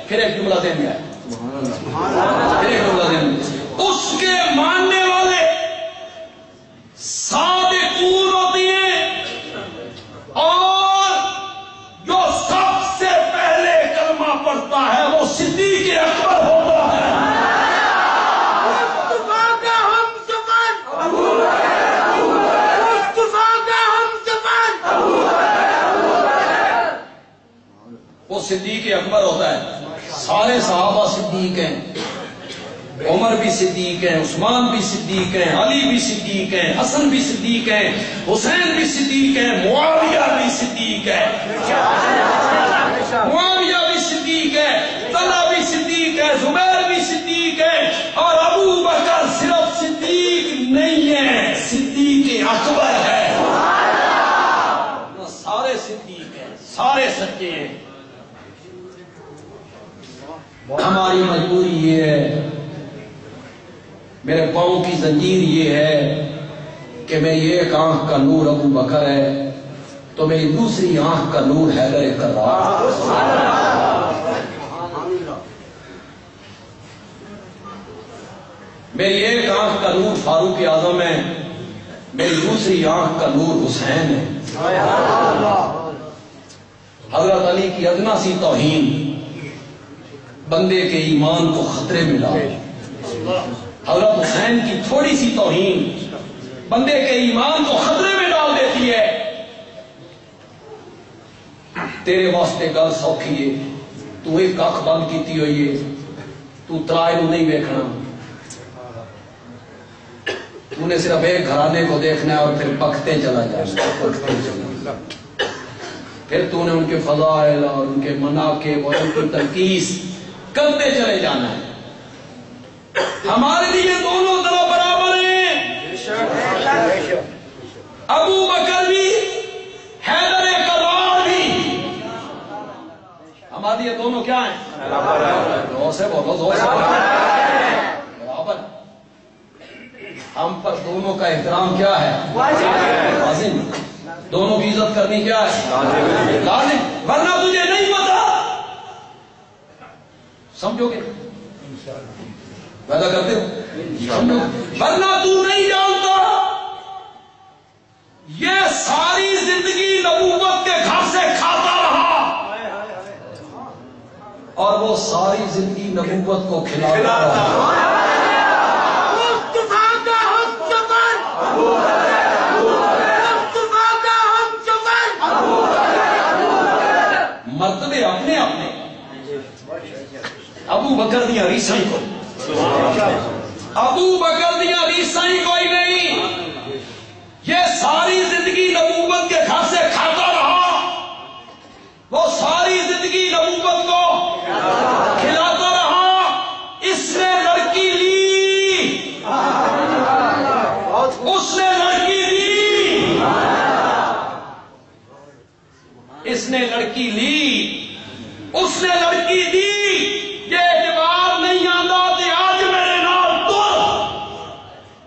پھر ایک جملہ ذہن میں آیا، پھر ایک جملہ ذہن میں، اس کے ماننے والے صادقون ہوتی ہیں، اور جو سب سے پہلے کلمہ پڑھتا ہے وہ صدیق اکبر ہوتا ہے۔ وہ صدیق اکبر ہوتا ہے۔ سارے صحابہ صدیق ہیں، عمر بھی صدیق ہیں، عثمان بھی صدیق ہیں، علی بھی صدیق ہیں، حسن بھی صدیق ہیں، حسین بھی صدیق ہیں، معاویہ بھی صدیق ہے، معاویہ بھی صدیق ہے، طلحہ بھی صدیق ہے، زبیر بھی صدیق ہے، اور ابو بکر صرف صدیق نہیں ہے، صدیق اکبر ہے۔ سارے صدیق ہیں، سارے سچے ہیں۔ ہماری مجبوری یہ ہے، میرے پاؤں کی زنجیر یہ ہے کہ میری ایک آنکھ کا نور ابو بکر ہے تو میری دوسری آنکھ کا نور حیدر کرار۔ میری ایک آنکھ کا نور فاروق اعظم ہے، میری دوسری آنکھ کا نور حسین ہے۔ حضرت علی کی ادنا سی توہین بندے کے ایمان کو خطرے میں ڈال، حضرت حسین کی تھوڑی سی توہین بندے کے ایمان کو خطرے میں ڈال دیتی ہے۔ تیرے واسطے گل سوکھی ہے، تو ایک اکھ بند کیتی ہوئی ہے، تو ترائے نو نہیں دیکھنا، تو نے صرف ایک گھرانے کو دیکھنا ہے اور پھر بکتے چلا جانا، پھر تو نے ان کے فضائل اور ان کے مناقب اور ان کی تنقیص کرتے چلے جانا ہے۔ ہمارے لیے دونوں طرف برابر ہیں، ابو بکر بھی حیدر کرار بھی، ہمارے لیے دونوں کیا ہیں؟ زور سے بولو، زور سے بولو، برابر۔ ہم پر دونوں کا احترام کیا ہے؟ لازم۔ دونوں کی عزت کرنی کیا ہے؟ لازم، ورنہ تجھے نہیں پتا، سمجھو گے؟ وعدہ کرتے ہو؟ سمجھو، ورنہ تو نہیں جانتا یہ ساری زندگی نبوت کے گھر سے کھاتا رہا اور وہ ساری زندگی نبوت کو کھلاتا رہا۔ مرتبے اپنے اپنے، ابو بکر دیا ریسائی کوئی، ابو بکر دیا ریسائی کوئی نہیں، یہ ساری زندگی نبوت کے گھر سے کھاتا رہا، وہ ساری زندگی نبوت کو کھلاتا رہا۔ اس نے لڑکی لی، اس نے لڑکی لی، اس نے لڑکی لی، اس نے لڑکی دی، یہ اعتبار نہیں آتا کہ آج میرے نال تر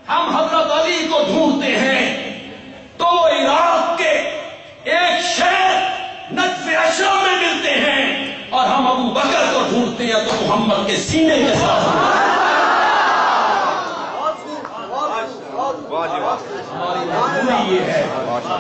ہم حضرت علی کو ڈھونڈتے ہیں تو عراق کے ایک شہر نجف اشرا میں ملتے ہیں، اور ہم ابو بکر کو ڈھونڈتے ہیں تو محمد کے سینے کے ساتھ۔ ہماری مجبوری یہ ہے، ہماری